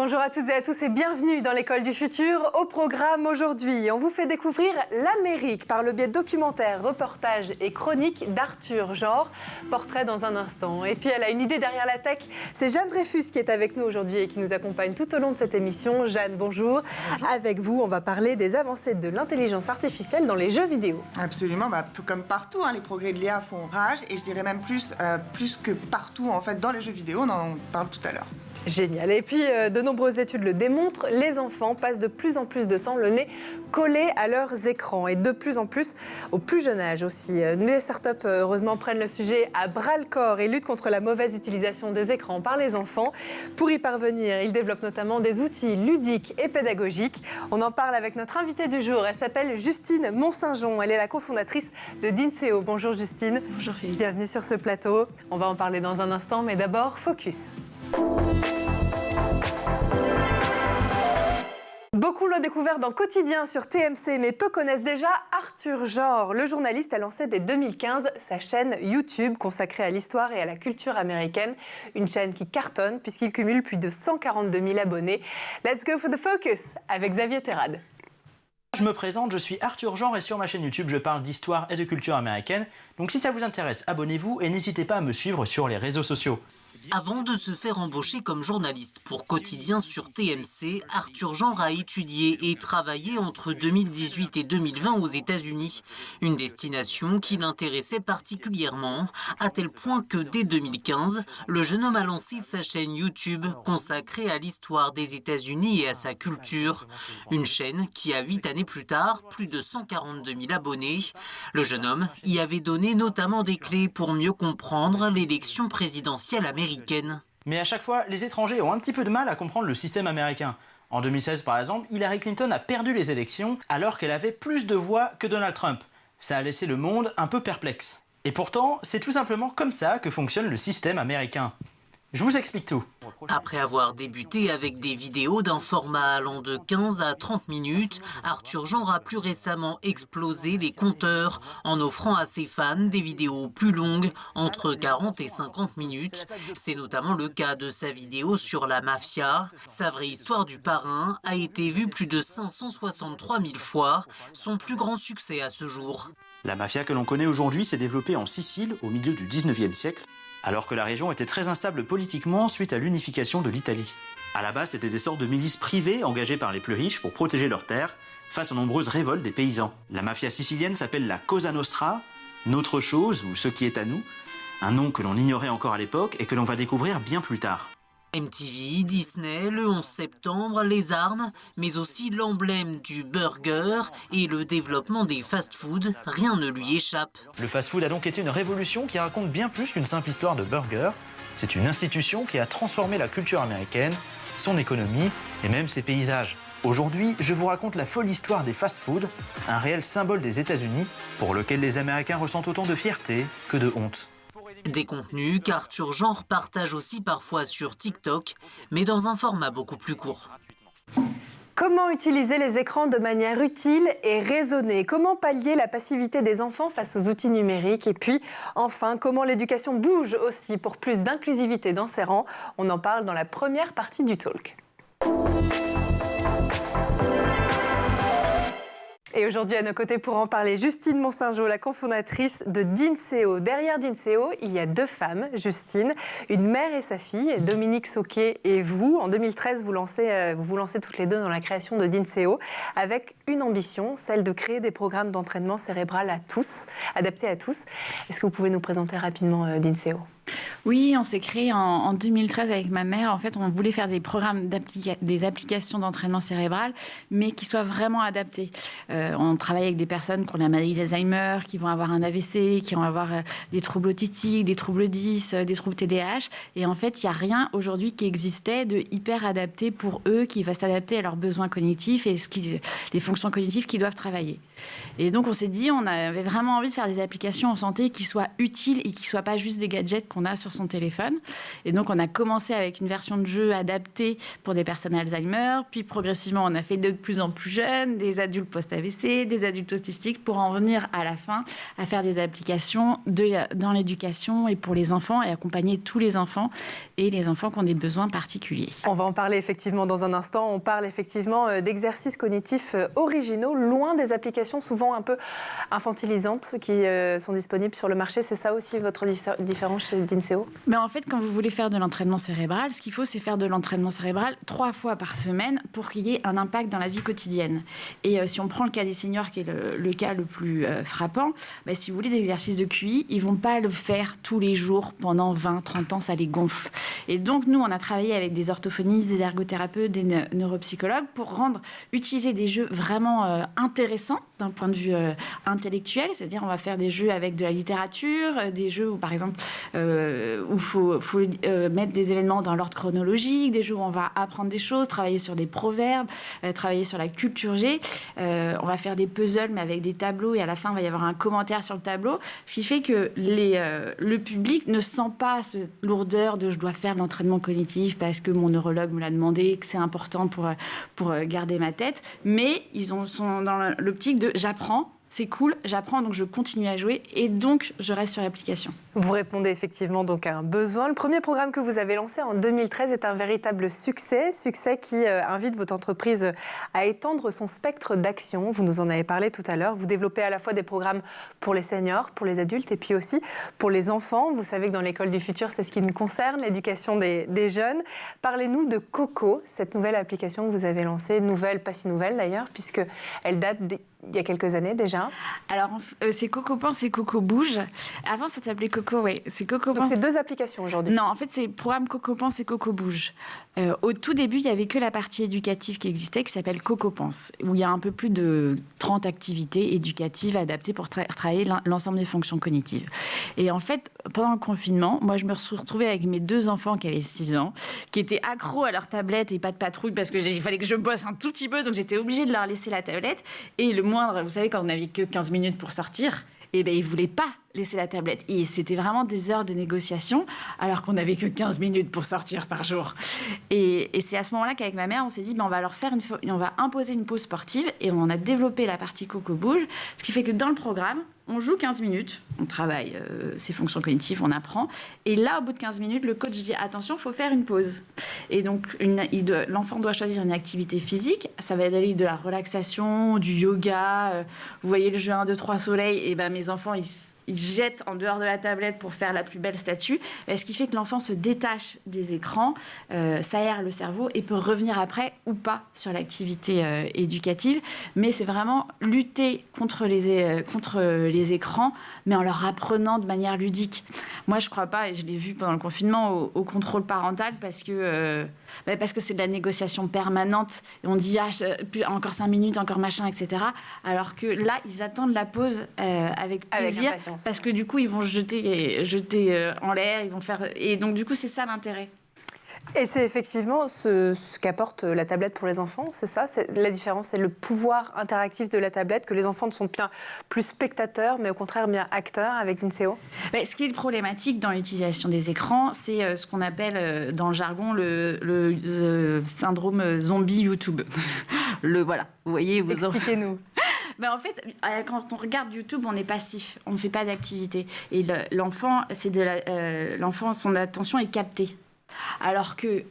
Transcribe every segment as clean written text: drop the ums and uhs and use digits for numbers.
Bonjour à toutes et à tous et bienvenue dans l'école du futur. Au programme aujourd'hui, on vous fait découvrir l'Amérique par le biais de documentaires, reportages et chroniques d'Arthur Genre. Portrait dans un instant. Et puis elle a une idée derrière la tech. C'est Jeanne Dreyfus qui est avec nous aujourd'hui et qui nous accompagne tout au long de cette émission. Jeanne, bonjour. Avec vous, on va parler des avancées de l'intelligence artificielle dans les jeux vidéo. Absolument, comme partout, les progrès de l'IA font rage et je dirais même plus que partout en fait dans les jeux vidéo, on en parle tout à l'heure. Génial. Et puis, de nombreuses études le démontrent, les enfants passent de plus en plus de temps le nez collé à leurs écrans et de plus en plus au plus jeune âge aussi. Les startups, heureusement, prennent le sujet à bras-le-corps et luttent contre la mauvaise utilisation des écrans par les enfants. Pour y parvenir, ils développent notamment des outils ludiques et pédagogiques. On en parle avec notre invitée du jour. Elle s'appelle Justine Mont-Saint-Jean. Elle est la cofondatrice de Dinseo. Bonjour Justine. Bonjour Philippe. Bienvenue sur ce plateau. On va en parler dans un instant, mais d'abord, focus. Beaucoup l'ont découvert dans Quotidien sur TMC, mais peu connaissent déjà Arthur Genre. Le journaliste a lancé dès 2015 sa chaîne YouTube consacrée à l'histoire et à la culture américaine. Une chaîne qui cartonne puisqu'il cumule plus de 142 000 abonnés. Let's go for the focus avec Xavier Terrade. Je me présente, je suis Arthur Genre et sur ma chaîne YouTube, je parle d'histoire et de culture américaine. Donc si ça vous intéresse, abonnez-vous et n'hésitez pas à me suivre sur les réseaux sociaux. Avant de se faire embaucher comme journaliste pour Quotidien sur TMC, Arthur Genre a étudié et travaillé entre 2018 et 2020 aux États-Unis. Une destination qui l'intéressait particulièrement, à tel point que dès 2015, le jeune homme a lancé sa chaîne YouTube consacrée à l'histoire des États-Unis et à sa culture. Une chaîne qui a 8 années plus tard, plus de 142 000 abonnés. Le jeune homme y avait donné notamment des clés pour mieux comprendre l'élection présidentielle américaine. Mais à chaque fois, les étrangers ont un petit peu de mal à comprendre le système américain. En 2016 par exemple, Hillary Clinton a perdu les élections alors qu'elle avait plus de voix que Donald Trump. Ça a laissé le monde un peu perplexe. Et pourtant, c'est tout simplement comme ça que fonctionne le système américain. Je vous explique tout. Après avoir débuté avec des vidéos d'un format allant de 15 à 30 minutes, Arthur Genre a plus récemment explosé les compteurs en offrant à ses fans des vidéos plus longues, entre 40 et 50 minutes. C'est notamment le cas de sa vidéo sur la mafia. Sa vraie histoire du parrain a été vue plus de 563 000 fois, son plus grand succès à ce jour. La mafia que l'on connaît aujourd'hui s'est développée en Sicile au milieu du 19e siècle, alors que la région était très instable politiquement suite à l'unification de l'Italie. À la base, c'était des sortes de milices privées engagées par les plus riches pour protéger leurs terres face aux nombreuses révoltes des paysans. La mafia sicilienne s'appelle la Cosa Nostra, notre chose ou ce qui est à nous, un nom que l'on ignorait encore à l'époque et que l'on va découvrir bien plus tard. MTV, Disney, le 11 septembre, les armes, mais aussi l'emblème du burger et le développement des fast-foods, rien ne lui échappe. Le fast-food a donc été une révolution qui raconte bien plus qu'une simple histoire de burger. C'est une institution qui a transformé la culture américaine, son économie et même ses paysages. Aujourd'hui, je vous raconte la folle histoire des fast-foods, un réel symbole des États-Unis pour lequel les Américains ressentent autant de fierté que de honte. Des contenus qu'Arthur Genre partage aussi parfois sur TikTok, mais dans un format beaucoup plus court. Comment utiliser les écrans de manière utile et raisonnée? Comment pallier la passivité des enfants face aux outils numériques? Et puis, enfin, comment l'éducation bouge aussi pour plus d'inclusivité dans ses rangs? On en parle dans la première partie du talk. Et aujourd'hui, à nos côtés pour en parler, Justine Mont-Saint-Jean, la cofondatrice de Dinseo. Derrière Dinseo, il y a deux femmes, Justine, une mère et sa fille, Dominique Sauquet et vous. En 2013, vous vous lancez toutes les deux dans la création de Dinseo avec une ambition, celle de créer des programmes d'entraînement cérébral à tous, adaptés à tous. Est-ce que vous pouvez nous présenter rapidement Dinseo ? Oui, on s'est créé en 2013 avec ma mère. En fait, on voulait faire des programmes, des applications d'entraînement cérébral, mais qui soient vraiment adaptées. On travaille avec des personnes qui ont la maladie d'Alzheimer, qui vont avoir un AVC, qui vont avoir des troubles autistiques, des troubles 10, des troubles TDAH. Et en fait, il n'y a rien aujourd'hui qui existait de hyper adapté pour eux, qui va s'adapter à leurs besoins cognitifs et les fonctions cognitives qu'ils doivent travailler. Et donc, on s'est dit, on avait vraiment envie de faire des applications en santé qui soient utiles et qui ne soient pas juste des gadgets qu'on a sur son téléphone. Et donc, on a commencé avec une version de jeu adaptée pour des personnes Alzheimer. Puis, progressivement, on a fait de plus en plus jeunes, des adultes post-AVC, des adultes autistiques, pour en venir à la fin à faire des applications dans l'éducation et pour les enfants et accompagner tous les enfants et les enfants qui ont des besoins particuliers. On va en parler effectivement dans un instant. On parle effectivement d'exercices cognitifs originaux, loin des applications souvent un peu infantilisantes qui sont disponibles sur le marché. C'est ça aussi votre différence chez d'INSEO ? Mais en fait, quand vous voulez faire de l'entraînement cérébral, ce qu'il faut, c'est faire de l'entraînement cérébral 3 fois par semaine pour qu'il y ait un impact dans la vie quotidienne. Et si on prend le cas des seniors, qui est le cas le plus frappant, si vous voulez des exercices de QI, ils ne vont pas le faire tous les jours pendant 20-30 ans, ça les gonfle. Et donc, nous, on a travaillé avec des orthophonistes, des ergothérapeutes, des neuropsychologues pour utiliser des jeux vraiment intéressants d'un point de vue intellectuel, c'est-à-dire on va faire des jeux avec de la littérature, des jeux où par exemple où il faut mettre des événements dans l'ordre chronologique, des jeux où on va apprendre des choses, travailler sur des proverbes, travailler sur la culture G, on va faire des puzzles mais avec des tableaux et à la fin il va y avoir un commentaire sur le tableau, ce qui fait que le public ne sent pas cette lourdeur de je dois faire de l'entraînement cognitif parce que mon neurologue me l'a demandé, que c'est important pour garder ma tête, mais ils sont dans l'optique de j'apprends, c'est cool, j'apprends, donc je continue à jouer et donc je reste sur l'application. Vous répondez effectivement donc à un besoin. Le premier programme que vous avez lancé en 2013 est un véritable succès qui invite votre entreprise à étendre son spectre d'action. Vous nous en avez parlé tout à l'heure. Vous développez à la fois des programmes pour les seniors, pour les adultes et puis aussi pour les enfants. Vous savez que dans l'école du futur, c'est ce qui nous concerne, l'éducation des jeunes. Parlez-nous de Coco, cette nouvelle application que vous avez lancée, nouvelle, pas si nouvelle d'ailleurs, puisqu'elle date il y a quelques années déjà. Alors, c'est Coco Pense et Coco Bouge. Avant, ça s'appelait Coco, oui. C'est Coco Pense. Donc, c'est 2 applications aujourd'hui. Non, en fait, c'est le programme Coco Pense et Coco Bouge. Au tout début, il n'y avait que la partie éducative qui existait, qui s'appelle Coco Pense, où il y a un peu plus de 30 activités éducatives adaptées pour travailler l'ensemble des fonctions cognitives. Et en fait, pendant le confinement, moi, je me suis retrouvée avec mes 2 enfants qui avaient 6 ans, qui étaient accros à leur tablette et pas de patrouille parce qu'il fallait que je bosse un tout petit peu, donc j'étais obligée de leur laisser la tablette. Et le moindre, vous savez, quand on n'avait que 15 minutes pour sortir, ils ne voulaient pas laisser la tablette. Et c'était vraiment des heures de négociation, alors qu'on n'avait que 15 minutes pour sortir par jour. Et c'est à ce moment-là qu'avec ma mère, on s'est dit, on va leur faire on va imposer une pause sportive, et on a développé la partie Coco Bouge, ce qui fait que dans le programme, on joue 15 minutes, on travaille ses fonctions cognitives, on apprend. Et là, au bout de 15 minutes, le coach dit « Attention, il faut faire une pause ». Et donc, l'enfant doit choisir une activité physique. Ça va aller de la relaxation, du yoga. Vous voyez le jeu 1, 2, 3 soleil. Et mes enfants, ils jettent en dehors de la tablette pour faire la plus belle statue. Ce qui fait que l'enfant se détache des écrans, s'aère le cerveau et peut revenir après ou pas sur l'activité éducative. Mais c'est vraiment lutter contre les écrans, mais en leur apprenant de manière ludique. Moi, je ne crois pas, et je l'ai vu pendant le confinement, au contrôle parental parce que c'est de la négociation permanente. Et on dit encore 5 minutes, encore machin, etc. Alors que là, ils attendent la pause avec plaisir, parce que du coup, ils vont jeter en l'air, ils vont faire. Et donc, du coup, c'est ça l'intérêt. Et c'est effectivement ce qu'apporte la tablette pour les enfants, c'est ça, la différence, c'est le pouvoir interactif de la tablette, que les enfants ne sont bien plus spectateurs, mais au contraire bien acteurs avec l'INSEO. Ce qui est problématique dans l'utilisation des écrans, c'est ce qu'on appelle dans le jargon le syndrome zombie YouTube. Voilà, vous voyez, Expliquez-nous. En fait, quand on regarde YouTube, on est passif, on ne fait pas d'activité. Et l'enfant, son attention est captée. Alors que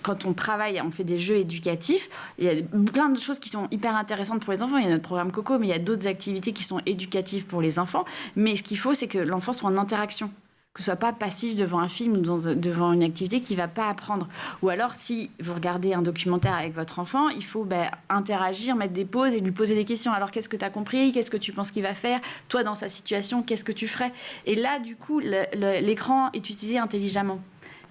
quand on travaille, on fait des jeux éducatifs, il y a plein de choses qui sont hyper intéressantes pour les enfants. Il y a notre programme Coco, mais il y a d'autres activités qui sont éducatives pour les enfants. Mais ce qu'il faut, c'est que l'enfant soit en interaction, que ce ne soit pas passif devant un film ou devant une activité qu'il ne va pas apprendre. Ou alors, si vous regardez un documentaire avec votre enfant, il faut interagir, mettre des pauses et lui poser des questions. Alors, qu'est-ce que tu as compris ? Qu'est-ce que tu penses qu'il va faire ? Toi, dans sa situation, qu'est-ce que tu ferais ? Et là, du coup, l'écran est utilisé intelligemment.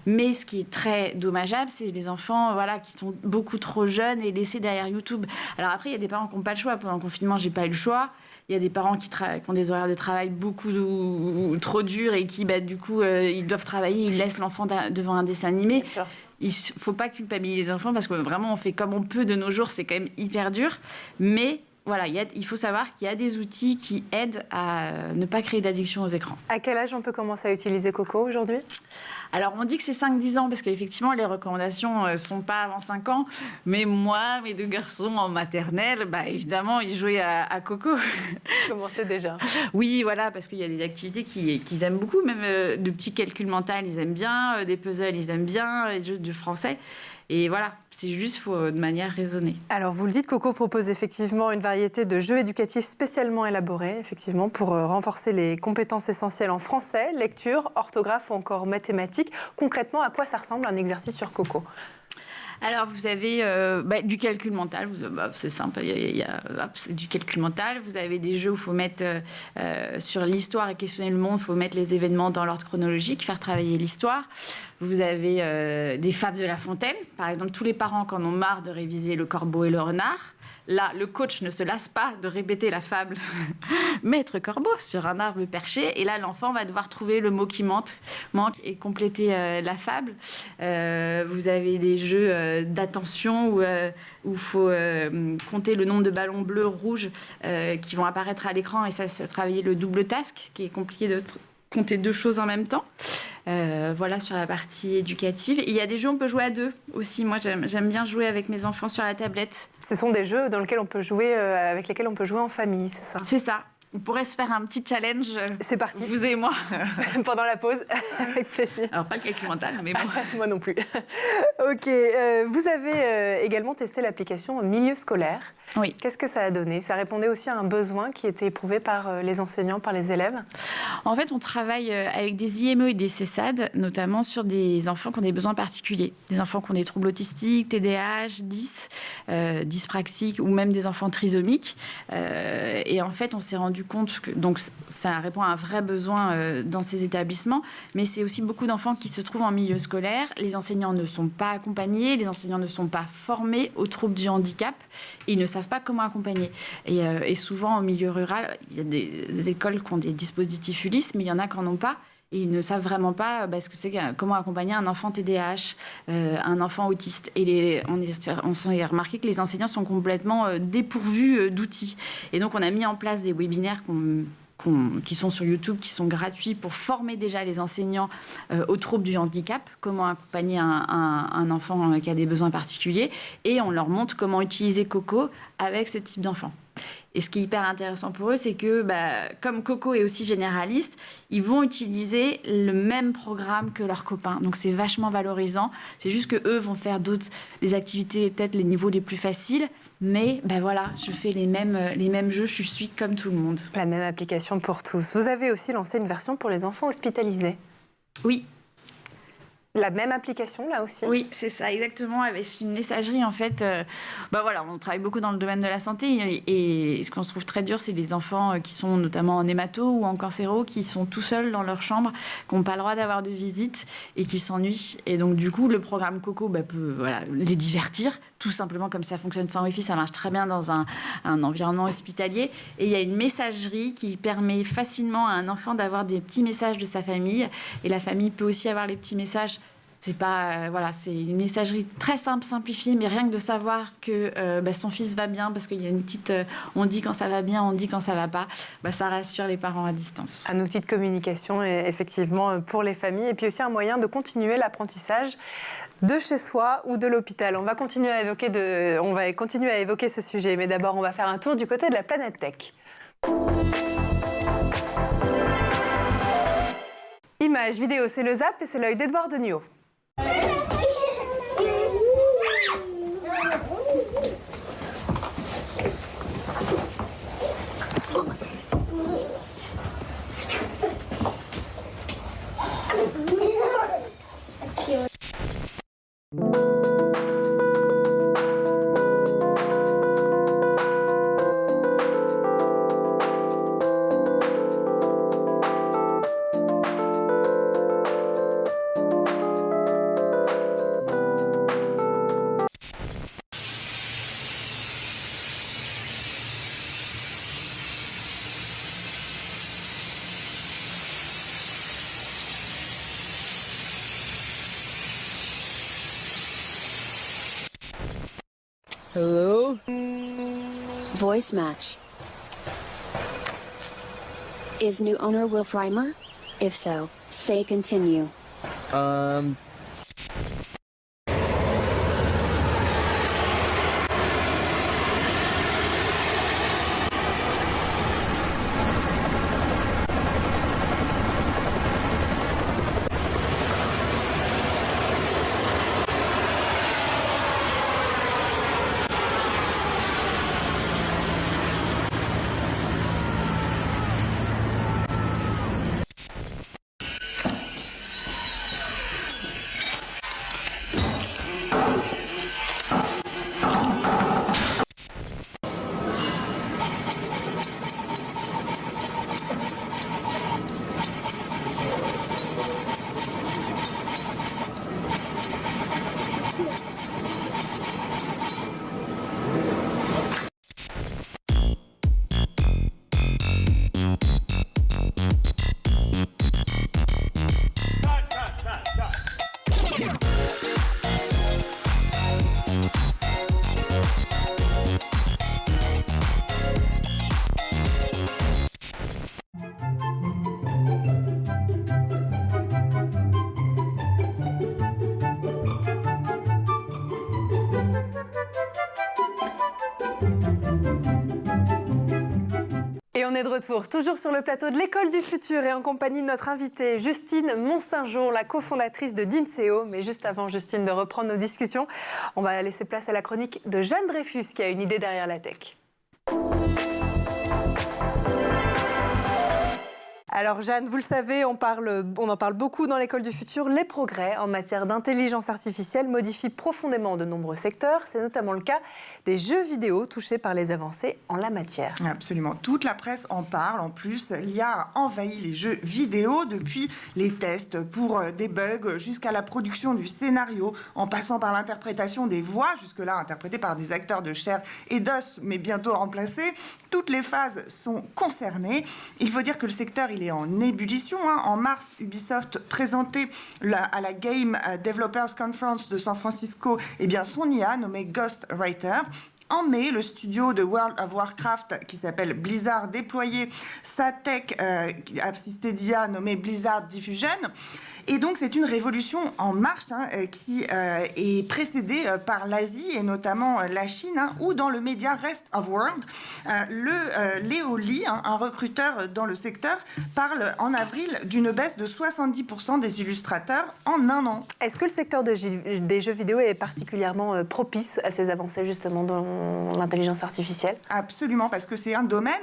Mais ce qui est très dommageable, c'est les enfants qui sont beaucoup trop jeunes et laissés derrière YouTube. Alors après, il y a des parents qui n'ont pas le choix. Pendant le confinement, je n'ai pas eu le choix. Il y a des parents qui ont des horaires de travail beaucoup trop durs et qui, du coup, ils doivent travailler, ils laissent l'enfant devant un dessin animé. Il ne faut pas culpabiliser les enfants parce que vraiment, on fait comme on peut de nos jours. C'est quand même hyper dur. Mais voilà, il faut savoir qu'il y a des outils qui aident à ne pas créer d'addiction aux écrans. À quel âge on peut commencer à utiliser Coco aujourd'hui ? Alors, on dit que c'est 5-10 ans, parce qu'effectivement, les recommandations ne sont pas avant 5 ans. Mais moi, mes 2 garçons en maternelle, évidemment, ils jouaient à Coco. Commencez déjà. Oui, voilà, parce qu'il y a des activités qu'ils aiment beaucoup. Même de petits calculs mentaux, ils aiment bien. Des puzzles, ils aiment bien. Les jeux de français. Et voilà, c'est juste faut de manière raisonnée. Alors, vous le dites, Coco propose effectivement une variété de jeux éducatifs spécialement élaborés, effectivement, pour renforcer les compétences essentielles en français, lecture, orthographe ou encore mathématiques. Concrètement, à quoi ça ressemble un exercice sur Coco ? Alors, vous avez du calcul mental. C'est simple, c'est du calcul mental. Vous avez des jeux où il faut mettre sur l'histoire et questionner le monde, il faut mettre les événements dans l'ordre chronologique, faire travailler l'histoire. Vous avez des fables de La Fontaine. Par exemple, tous les parents qui en ont marre de réviser Le Corbeau et le Renard. Là, le coach ne se lasse pas de répéter la fable Maître Corbeau sur un arbre perché. Et là, l'enfant va devoir trouver le mot qui manque et compléter la fable. Vous avez des jeux d'attention où il faut compter le nombre de ballons bleus, rouges qui vont apparaître à l'écran. Et ça travailler le double task, qui est compliqué de compter 2 choses en même temps. Voilà sur la partie éducative. Et il y a des jeux où on peut jouer à 2 aussi. Moi, j'aime bien jouer avec mes enfants sur la tablette. Ce sont des jeux dans lesquels on peut jouer, avec lesquels on peut jouer en famille, c'est ça ? C'est ça. On pourrait se faire un petit challenge. C'est parti. Vous et moi. Pendant la pause, avec plaisir. Alors, pas le calcul mental, mais bon. Moi non plus. Ok. Vous avez également testé l'application Milieu scolaire. Oui. Qu'est-ce que ça a donné ? Ça répondait aussi à un besoin qui était éprouvé par les enseignants, par les élèves ? En fait, on travaille avec des IME et des CESAD, notamment sur des enfants qui ont des besoins particuliers. Des enfants qui ont des troubles autistiques, TDAH, dyspraxiques ou même des enfants trisomiques. Et en fait, on s'est rendu compte que donc, ça répond à un vrai besoin dans ces établissements. Mais c'est aussi beaucoup d'enfants qui se trouvent en milieu scolaire. Les enseignants ne sont pas accompagnés, les enseignants ne sont pas formés aux troubles du handicap. Et ils ne savent pas comment accompagner. Et souvent, en milieu rural, il y a des écoles qui ont des dispositifs Ulysse, mais il y en a qui n'en ont pas. Et ils ne savent vraiment pas ce que c'est, comment accompagner un enfant TDAH, un enfant autiste. Et on s'est remarqué que les enseignants sont complètement dépourvus d'outils. Et donc, on a mis en place des webinaires qui sont sur YouTube, qui sont gratuits pour former déjà les enseignants aux troubles du handicap, comment accompagner un enfant qui a des besoins particuliers, et on leur montre comment utiliser Coco avec ce type d'enfant. Et ce qui est hyper intéressant pour eux, c'est que comme Coco est aussi généraliste, ils vont utiliser le même programme que leurs copains. Donc c'est vachement valorisant. C'est juste qu'eux vont faire les activités, peut-être les niveaux les plus faciles. Mais voilà, je fais les mêmes jeux, je suis comme tout le monde. La même application pour tous. Vous avez aussi lancé une version pour les enfants hospitalisés. Oui. La même application, là aussi ? Oui, c'est ça, exactement. Avec une messagerie, en fait, on travaille beaucoup dans le domaine de la santé. Et ce qu'on se trouve très dur, c'est les enfants qui sont notamment en hémato ou en cancéro, qui sont tout seuls dans leur chambre, qui n'ont pas le droit d'avoir de visite et qui s'ennuient. Et donc, du coup, le programme Coco peut les divertir. Tout simplement, comme ça fonctionne sans Wi-Fi, ça marche très bien dans un environnement hospitalier. Et il y a une messagerie qui permet facilement à un enfant d'avoir des petits messages de sa famille. Et la famille peut aussi avoir les petits messages. C'est pas c'est une messagerie très simple, simplifiée, mais rien que de savoir que son fils va bien, parce qu'il y a une petite, on dit quand ça va bien, on dit quand ça va pas, ça rassure les parents à distance. Un outil de communication, effectivement, pour les familles, et puis aussi un moyen de continuer l'apprentissage de chez soi ou de l'hôpital. On va continuer à évoquer ce sujet, mais d'abord, on va faire un tour du côté de la planète tech. Images, vidéo, c'est le Zap et c'est l'œil d'Edouard Deniau. Hello? Voice match. Is new owner Wilf Reimer? If so, say continue. Et on est de retour, toujours sur le plateau de l'École du Futur et en compagnie de notre invitée Justine Monsaint-Jean, la cofondatrice de Dinseo. Mais juste avant, Justine, de reprendre nos discussions, on va laisser place à la chronique de Jeanne Dreyfus qui a une idée derrière la tech. Alors Jeanne, vous le savez, on en parle beaucoup dans l'École du Futur. Les progrès en matière d'intelligence artificielle modifient profondément de nombreux secteurs. C'est notamment le cas des jeux vidéo touchés par les avancées en la matière. Absolument. Toute la presse en parle. En plus, l'IA a envahi les jeux vidéo depuis les tests pour des bugs jusqu'à la production du scénario, en passant par l'interprétation des voix, jusque-là interprétées par des acteurs de chair et d'os, mais bientôt remplacés. Toutes les phases sont concernées. Il faut dire que le secteur, il est en ébullition. En mars, Ubisoft présentait à la Game Developers Conference de San Francisco son IA nommé Ghostwriter. En mai, le studio de World of Warcraft, qui s'appelle Blizzard, déployait sa tech assistée d'IA nommée Blizzard Diffusion. Et donc, c'est une révolution en marche qui est précédée par l'Asie et notamment la Chine, où dans le média Rest of World, Léo Lee, un recruteur dans le secteur, parle en avril d'une baisse de 70% des illustrateurs en un an. Est-ce que le secteur des jeux vidéo est particulièrement propice à ces avancées justement dans l'intelligence artificielle ? Absolument, parce que c'est un domaine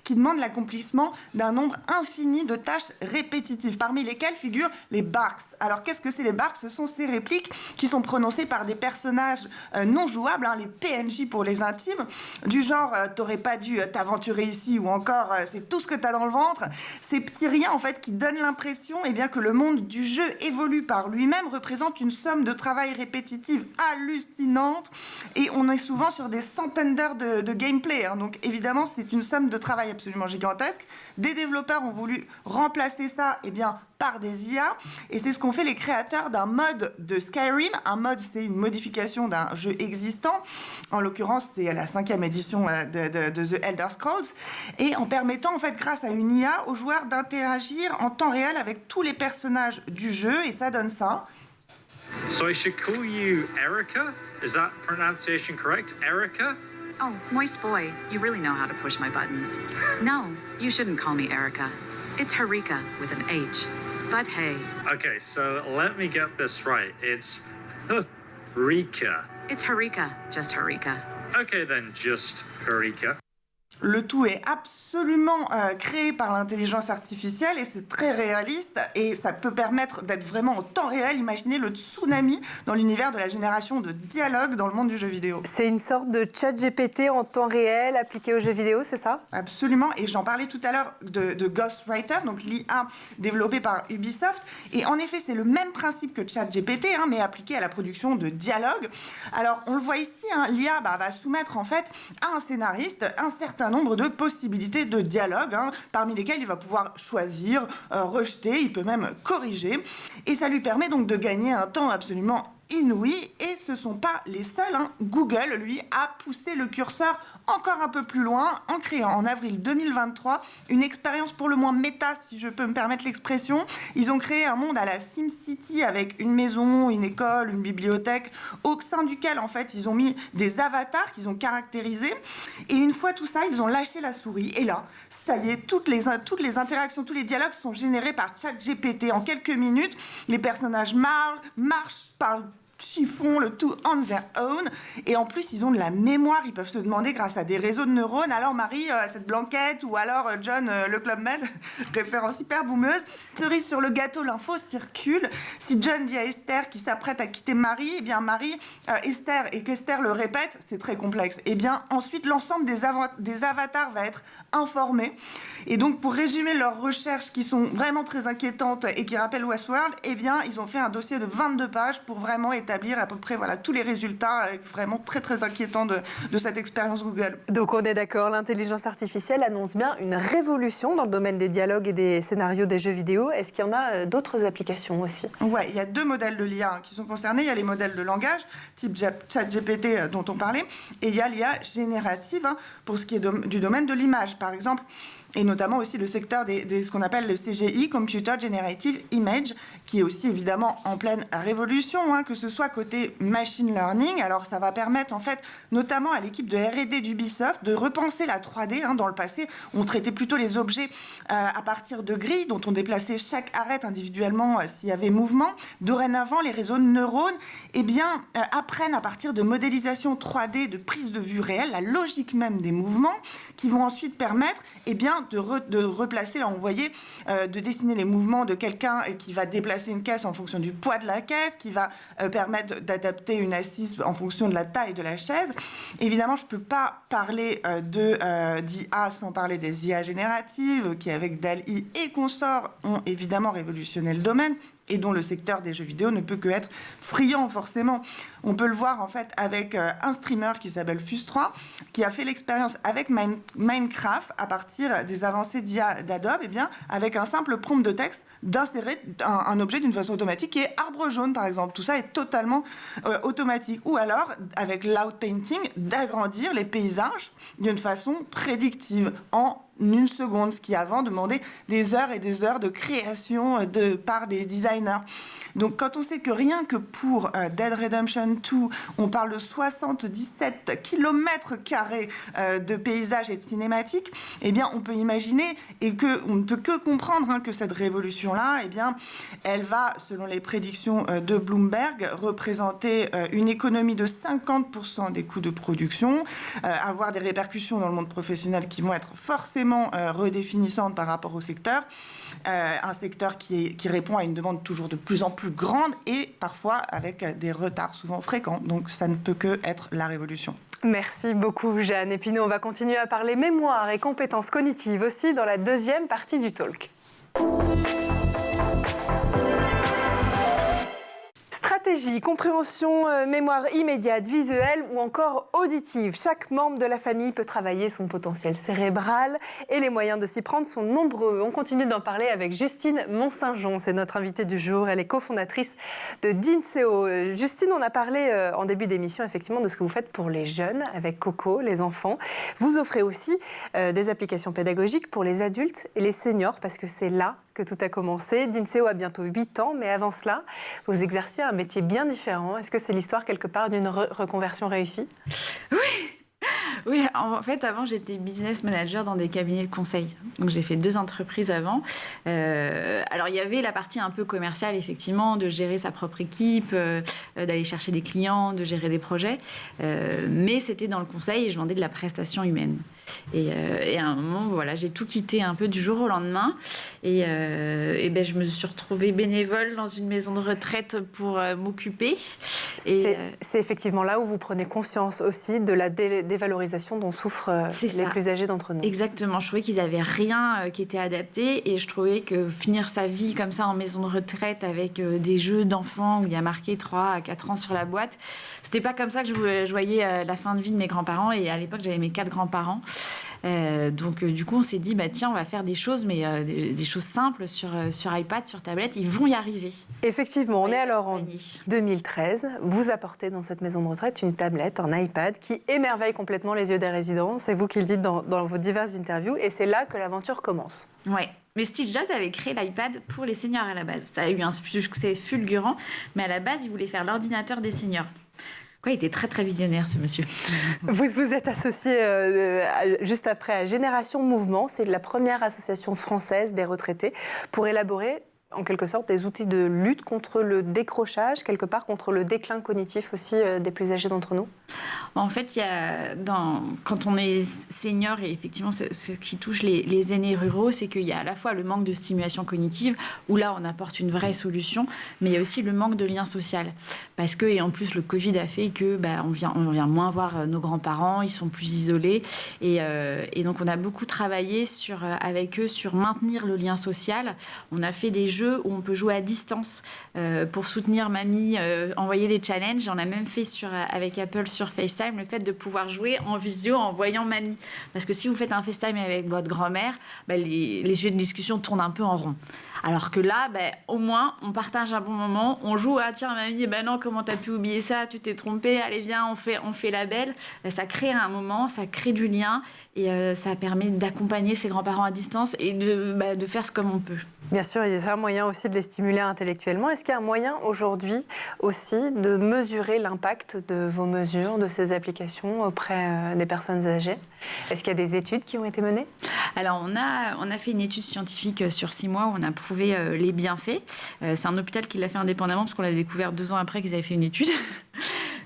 qui demande l'accomplissement d'un nombre infini de tâches répétitives, parmi lesquelles figurent les barks. Alors, qu'est-ce que c'est les barks ? Ce sont ces répliques qui sont prononcées par des personnages non jouables, les PNJ pour les intimes, du genre « t'aurais pas dû t'aventurer ici » ou encore « c'est tout ce que t'as dans le ventre ». Ces petits riens, en fait, qui donnent l'impression que le monde du jeu évolue par lui-même, représentent une somme de travail répétitive hallucinante. Et on est souvent sur des centaines d'heures de gameplay. Donc, évidemment, c'est une somme de travail absolument gigantesque. Des développeurs ont voulu remplacer ça par des IA. Et c'est ce qu'ont fait les créateurs d'un mode de Skyrim. Un mode, c'est une modification d'un jeu existant. En l'occurrence, c'est la 5e édition de The Elder Scrolls. Et en permettant, en fait, grâce à une IA, aux joueurs d'interagir en temps réel avec tous les personnages du jeu. Et ça donne ça. So I should call you Erica? Is that pronunciation correct? Erica? Oh, moist boy, you really know how to push my buttons. No, you shouldn't call me Erica. It's Harika with an H. But hey. Okay, so let me get this right. It's Harika. It's Harika, just Harika. Okay then, just Harika. Le tout est absolument créé par l'intelligence artificielle et c'est très réaliste et ça peut permettre d'être vraiment au temps réel. Imaginez le tsunami dans l'univers de la génération de dialogue dans le monde du jeu vidéo. C'est une sorte de chat GPT en temps réel appliqué aux jeux vidéo, c'est ça ? Absolument, et j'en parlais tout à l'heure de Ghostwriter, donc l'IA développée par Ubisoft. Et en effet, c'est le même principe que ChatGPT, mais appliqué à la production de dialogue. Alors, on le voit ici, l'IA va soumettre en fait à un scénariste un certain nombre de possibilités de dialogue, parmi lesquelles il va pouvoir choisir, rejeter, il peut même corriger. Et ça lui permet donc de gagner un temps absolument inouïe. Et ce ne sont pas les seuls. Google, lui, a poussé le curseur encore un peu plus loin en créant en avril 2023 une expérience pour le moins méta, si je peux me permettre l'expression. Ils ont créé un monde à la SimCity avec une maison, une école, une bibliothèque, au sein duquel, en fait, ils ont mis des avatars qu'ils ont caractérisés. Et une fois tout ça, ils ont lâché la souris. Et là, ça y est, toutes les interactions, tous les dialogues sont générés par ChatGPT. En quelques minutes, les personnages marchent, parlent, chiffon, le tout on their own. Et en plus, ils ont de la mémoire. Ils peuvent se demander, grâce à des réseaux de neurones, alors Marie, cette blanquette, ou alors John, le Club Med, référence hyper boumeuse. Cerise sur le gâteau, l'info circule. Si John dit à Esther qui s'apprête à quitter Marie, eh bien Esther, et qu'Esther le répète, c'est très complexe. Eh bien, ensuite, l'ensemble des avatars va être informé. Et donc, pour résumer leurs recherches qui sont vraiment très inquiétantes et qui rappellent Westworld, eh bien, ils ont fait un dossier de 22 pages pour vraiment établir à peu près tous les résultats vraiment très, très inquiétants de cette expérience Google. Donc, on est d'accord, l'intelligence artificielle annonce bien une révolution dans le domaine des dialogues et des scénarios des jeux vidéo. Est-ce qu'il y en a d'autres applications aussi ? Ouais, il y a 2 modèles de l'IA qui sont concernés. Il y a les modèles de langage, type ChatGPT dont on parlait, et il y a l'IA générative pour ce qui est du domaine de l'image, par exemple. Et notamment aussi le secteur ce qu'on appelle le CGI, Computer Generative Image, qui est aussi évidemment en pleine révolution, que ce soit côté machine learning. Alors ça va permettre en fait, notamment à l'équipe de R&D d'Ubisoft, de repenser la 3D. Dans le passé, on traitait plutôt les objets à partir de grilles dont on déplaçait chaque arête individuellement s'il y avait mouvement. Dorénavant, les réseaux de neurones apprennent à partir de modélisation 3D, de prise de vue réelle, la logique même des mouvements, qui vont ensuite permettre de replacer, là on voyait, de dessiner les mouvements de quelqu'un qui va déplacer une caisse en fonction du poids de la caisse, qui va permettre d'adapter une assise en fonction de la taille de la chaise. Évidemment, je ne peux pas parler d'IA sans parler des IA génératives, qui avec DALL-E et consorts ont évidemment révolutionné le domaine, et dont le secteur des jeux vidéo ne peut que être friand, forcément. On peut le voir, en fait, avec un streamer qui s'appelle Fuse3, qui a fait l'expérience avec Minecraft à partir des avancées d'IA d'Adobe, avec un simple prompt de texte, d'insérer un objet d'une façon automatique qui est arbre jaune, par exemple. Tout ça est totalement automatique. Ou alors, avec Loud Painting, d'agrandir les paysages d'une façon prédictive, en 1 seconde, ce qui avant demandait des heures et des heures de création par des designers. Donc quand on sait que rien que pour Dead Redemption 2, on parle de 77 km² de paysages et de cinématiques, eh bien on peut imaginer et on ne peut que comprendre que cette révolution-là, eh bien, elle va, selon les prédictions de Bloomberg, représenter une économie de 50% des coûts de production, avoir des répercussions dans le monde professionnel qui vont être forcément redéfinissantes par rapport au secteur. Un secteur qui répond à une demande toujours de plus en plus grande et parfois avec des retards souvent fréquents. Donc ça ne peut que être la révolution. Merci beaucoup Jeanne. Et puis nous on va continuer à parler mémoire et compétences cognitives aussi dans la deuxième partie du talk. Stratégie, compréhension, mémoire immédiate, visuelle ou encore auditive. Chaque membre de la famille peut travailler son potentiel cérébral et les moyens de s'y prendre sont nombreux. On continue d'en parler avec Justine Mont-Saint-Jean, c'est notre invitée du jour. Elle est cofondatrice de Dinseo. Justine, on a parlé en début d'émission effectivement de ce que vous faites pour les jeunes avec Coco, les enfants. Vous offrez aussi des applications pédagogiques pour les adultes et les seniors parce que c'est là que tout a commencé. Dinseo a bientôt 8 ans, mais avant cela, vous exerciez un métier bien différent. Est-ce que c'est l'histoire quelque part d'une reconversion réussie ? Oui, en fait, avant, j'étais business manager dans des cabinets de conseil. Donc, j'ai fait 2 entreprises avant. Alors, il y avait la partie un peu commerciale, effectivement, de gérer sa propre équipe, d'aller chercher des clients, de gérer des projets. Mais c'était dans le conseil et je vendais de la prestation humaine. Et à un moment, voilà, j'ai tout quitté un peu du jour au lendemain. Et je me suis retrouvée bénévole dans une maison de retraite pour m'occuper. C'est effectivement là où vous prenez conscience aussi de la dévalorisation dont souffrent les plus âgés d'entre nous. Exactement. Je trouvais qu'ils n'avaient rien qui était adapté et je trouvais que finir sa vie comme ça en maison de retraite avec des jeux d'enfants où il y a marqué 3 à 4 ans sur la boîte, c'était pas comme ça que je voyais la fin de vie de mes grands-parents. Et à l'époque, j'avais mes 4 grands-parents. Donc du coup, on s'est dit, tiens, on va faire des choses, mais des choses simples sur iPad, sur tablette. Ils vont y arriver. Effectivement, on est alors en 2013. Vous apportez dans cette maison de retraite une tablette, un iPad qui émerveille complètement les yeux des résidents. C'est vous qui le dites dans vos diverses interviews. Et c'est là que l'aventure commence. Ouais. Mais Steve Jobs avait créé l'iPad pour les seniors à la base. Ça a eu un succès fulgurant, mais à la base, il voulait faire l'ordinateur des seniors. Il était très, très visionnaire, ce monsieur. Vous êtes associé juste après à Génération Mouvement. C'est la première association française des retraités pour élaborer, en quelque sorte, des outils de lutte contre le décrochage, quelque part contre le déclin cognitif aussi des plus âgés d'entre nous. En fait, quand on est senior, et effectivement, ce qui touche les aînés ruraux, c'est qu'il y a à la fois le manque de stimulation cognitive, où là, on apporte une vraie solution, mais il y a aussi le manque de lien social. Parce que, et en plus, le Covid a fait que on vient moins voir nos grands-parents, ils sont plus isolés. Et donc, on a beaucoup travaillé avec eux sur maintenir le lien social. On a fait des jeux où on peut jouer à distance pour soutenir mamie, envoyer des challenges. On a même fait avec Apple sur FaceTime le fait de pouvoir jouer en visio en voyant mamie. Parce que si vous faites un FaceTime avec votre grand-mère, les jeux de discussion tournent un peu en rond. Alors que là, au moins, on partage un bon moment, on joue, ah tiens mamie, non, comment t'as pu oublier ça, tu t'es trompée, allez viens, on fait la belle. Ça crée un moment, ça crée du lien et ça permet d'accompagner ses grands-parents à distance et de faire ce comme on peut. Bien sûr, il y a un moyen aussi de les stimuler intellectuellement. Est-ce qu'il y a un moyen aujourd'hui aussi de mesurer l'impact de vos mesures, de ces applications auprès des personnes âgées ? Est-ce qu'il y a des études qui ont été menées ? Alors, on a fait une étude scientifique sur 6 mois où on a prouvé les bienfaits. C'est un hôpital qui l'a fait indépendamment parce qu'on l'a découvert 2 ans après qu'ils avaient fait une étude.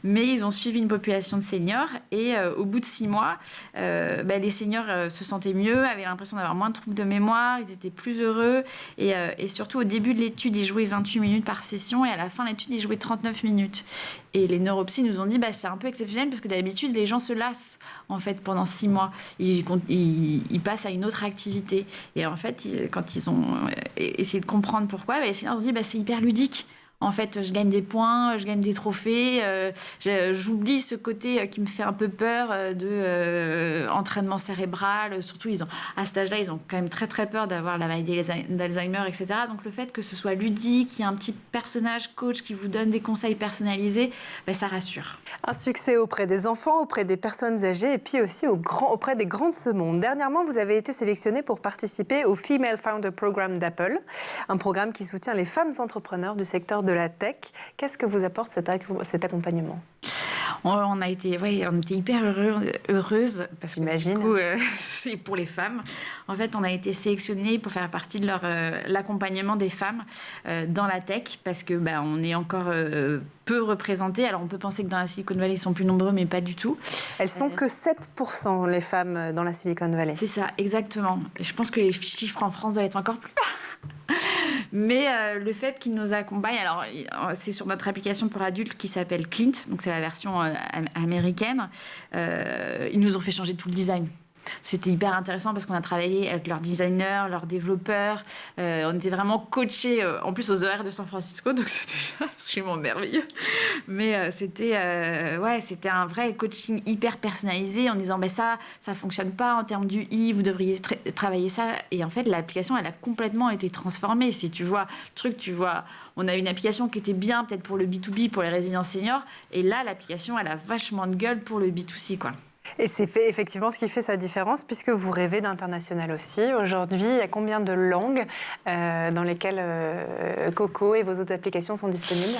Mais ils ont suivi une population de seniors et au bout de 6 mois, les seniors se sentaient mieux, avaient l'impression d'avoir moins de troubles de mémoire, ils étaient plus heureux et surtout au début de l'étude, ils jouaient 28 minutes par session et à la fin de l'étude, ils jouaient 39 minutes. Et les neuropsys nous ont dit c'est un peu exceptionnel parce que d'habitude, les gens se lassent en fait pendant 6 mois. Ils passent à une autre activité. Et en fait, quand ils ont essayé de comprendre pourquoi, les seniors ont dit c'est hyper ludique. En fait, je gagne des points, je gagne des trophées, j'oublie ce côté qui me fait un peu peur de entraînement cérébral. Surtout, à cet âge-là, ils ont quand même très très peur d'avoir la maladie d'Alzheimer, etc. Donc le fait que ce soit ludique, qu'il y ait un petit personnage coach qui vous donne des conseils personnalisés, ça rassure. Un succès auprès des enfants, auprès des personnes âgées et puis aussi auprès des grands de ce monde. Dernièrement, vous avez été sélectionné pour participer au Female Founder Programme d'Apple, un programme qui soutient les femmes entrepreneurs du secteur de la tech. Qu'est-ce que vous apporte cet accompagnement ? On était hyper heureuses parce que du coup, c'est pour les femmes. En fait, on a été sélectionnés pour faire partie de l'accompagnement des femmes dans la tech parce que on est encore peu représentés. Alors, on peut penser que dans la Silicon Valley, ils sont plus nombreux, mais pas du tout. Elles sont que 7% les femmes dans la Silicon Valley. C'est ça, exactement. Je pense que les chiffres en France doivent être encore plus bas. Mais le fait qu'ils nous accompagnent, alors c'est sur notre application pour adultes qui s'appelle Clint, donc c'est la version américaine, ils nous ont fait changer tout le design. C'était hyper intéressant parce qu'on a travaillé avec leurs designers, leurs développeurs. On était vraiment coachés, en plus aux horaires de San Francisco, donc c'était absolument merveilleux. Mais c'était un vrai coaching hyper personnalisé en disant ça fonctionne pas en termes d'UI, vous devriez travailler ça. Et en fait, l'application, elle a complètement été transformée. Si tu vois le truc, on a une application qui était bien peut-être pour le B2B, pour les résidents seniors. Et là, l'application, elle a vachement de gueule pour le B2C, quoi. Et c'est effectivement ce qui fait sa différence, puisque vous rêvez d'international aussi. Aujourd'hui, il y a combien de langues dans lesquelles Coco et vos autres applications sont disponibles ?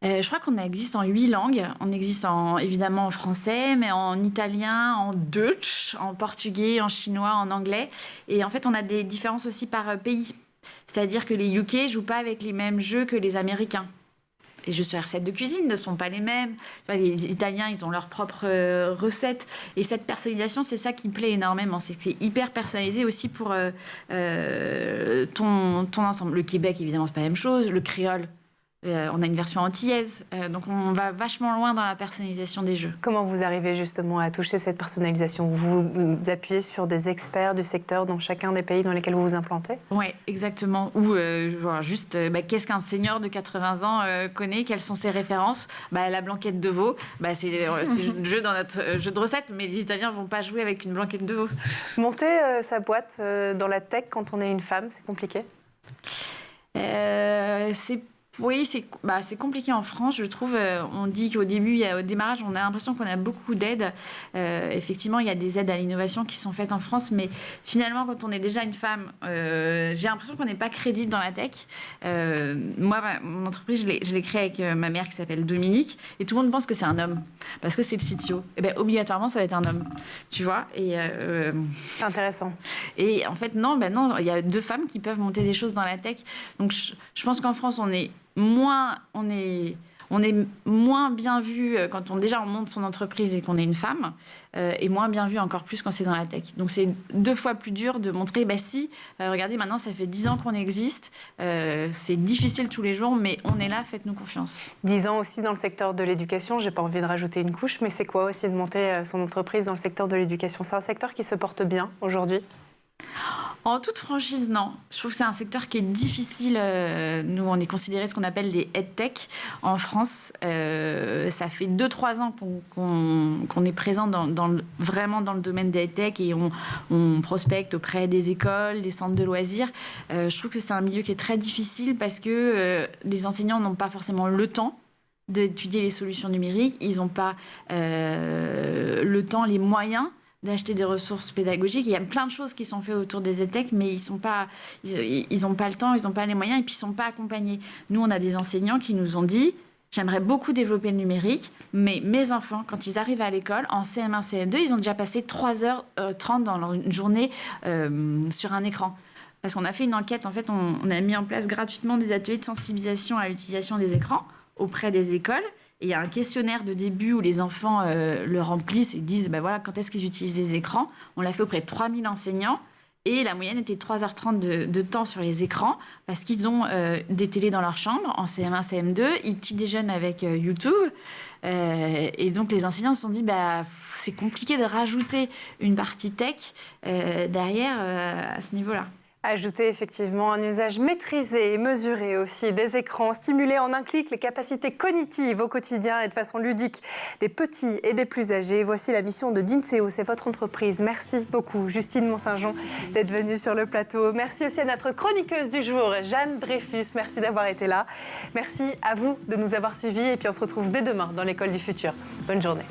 Je crois qu'on existe en 8 langues. On existe évidemment en français, mais en italien, en Deutsch, en portugais, en chinois, en anglais. Et en fait, on a des différences aussi par pays. C'est-à-dire que les UK ne jouent pas avec les mêmes jeux que les Américains. Les jeux sur recettes de cuisine ne sont pas les mêmes. Les Italiens, ils ont leurs propres recettes. Et cette personnalisation, c'est ça qui me plaît énormément. C'est que c'est hyper personnalisé aussi pour ton ensemble. Le Québec, évidemment, c'est pas la même chose. Le créole, On a une version antillaise, donc on va vachement loin dans la personnalisation des jeux. Comment vous arrivez justement à toucher cette personnalisation? Vous vous appuyez sur des experts du secteur dans chacun des pays dans lesquels vous vous implantez? Oui, exactement. Ou juste, qu'est-ce qu'un senior de 80 ans connaît? Quelles sont ses références? La blanquette de veau, c'est le jeu dans notre jeu de recettes, mais les Italiens ne vont pas jouer avec une blanquette de veau. Monter sa boîte dans la tech quand on est une femme, c'est compliqué? Oui, c'est compliqué en France, je trouve. On dit qu'au début, au démarrage, on a l'impression qu'on a beaucoup d'aides. Effectivement, il y a des aides à l'innovation qui sont faites en France, mais finalement, quand on est déjà une femme, j'ai l'impression qu'on n'est pas crédible dans la tech. Moi, mon entreprise, je l'ai créée avec ma mère qui s'appelle Dominique, et tout le monde pense que c'est un homme, parce que c'est le CTO. Et obligatoirement, ça va être un homme, tu vois. C'est intéressant. Et en fait, non, il y a 2 femmes qui peuvent monter des choses dans la tech. Donc, je pense qu'en France, on est moins bien vu quand on monte son entreprise et qu'on est une femme, et moins bien vu encore plus quand c'est dans la tech. Donc c'est 2 fois plus dur de montrer, regardez, maintenant ça fait 10 ans qu'on existe, c'est difficile tous les jours, mais on est là, faites-nous confiance. 10 ans aussi dans le secteur de l'éducation, j'ai pas envie de rajouter une couche, mais c'est quoi aussi de monter son entreprise dans le secteur de l'éducation? C'est un secteur qui se porte bien aujourd'hui? En toute franchise, non. Je trouve que c'est un secteur qui est difficile. Nous, on est considérés ce qu'on appelle des EdTech en France. Ça fait 2-3 ans qu'on est présent vraiment dans le domaine des EdTech et on prospecte auprès des écoles, des centres de loisirs. Je trouve que c'est un milieu qui est très difficile parce que les enseignants n'ont pas forcément le temps d'étudier les solutions numériques. Ils n'ont pas le temps, les moyens d'acheter des ressources pédagogiques. Il y a plein de choses qui sont faites autour des EdTech, mais ils n'ont pas le temps, ils n'ont pas les moyens et puis ils ne sont pas accompagnés. Nous, on a des enseignants qui nous ont dit « J'aimerais beaucoup développer le numérique, mais mes enfants, quand ils arrivent à l'école, en CM1, CM2, ils ont déjà passé 3h30 dans une journée sur un écran. » Parce qu'on a fait une enquête, en fait, on a mis en place gratuitement des ateliers de sensibilisation à l'utilisation des écrans auprès des écoles. Et il y a un questionnaire de début où les enfants le remplissent et disent quand est-ce qu'ils utilisent des écrans. On l'a fait auprès de 3000 enseignants et la moyenne était 3h30 de temps sur les écrans parce qu'ils ont des télés dans leur chambre en CM1, CM2, ils petit déjeunent avec YouTube. Et donc les enseignants se sont dit c'est compliqué de rajouter une partie tech derrière à ce niveau-là. Ajouter effectivement un usage maîtrisé et mesuré aussi des écrans, stimuler en un clic les capacités cognitives au quotidien et de façon ludique des petits et des plus âgés. Voici la mission de Dinseo, c'est votre entreprise. Merci beaucoup Justine Mont-Saint-Jean d'être venue sur le plateau. Merci aussi à notre chroniqueuse du jour, Jeanne Dreyfus. Merci d'avoir été là. Merci à vous de nous avoir suivis et puis on se retrouve dès demain dans l'école du futur. Bonne journée.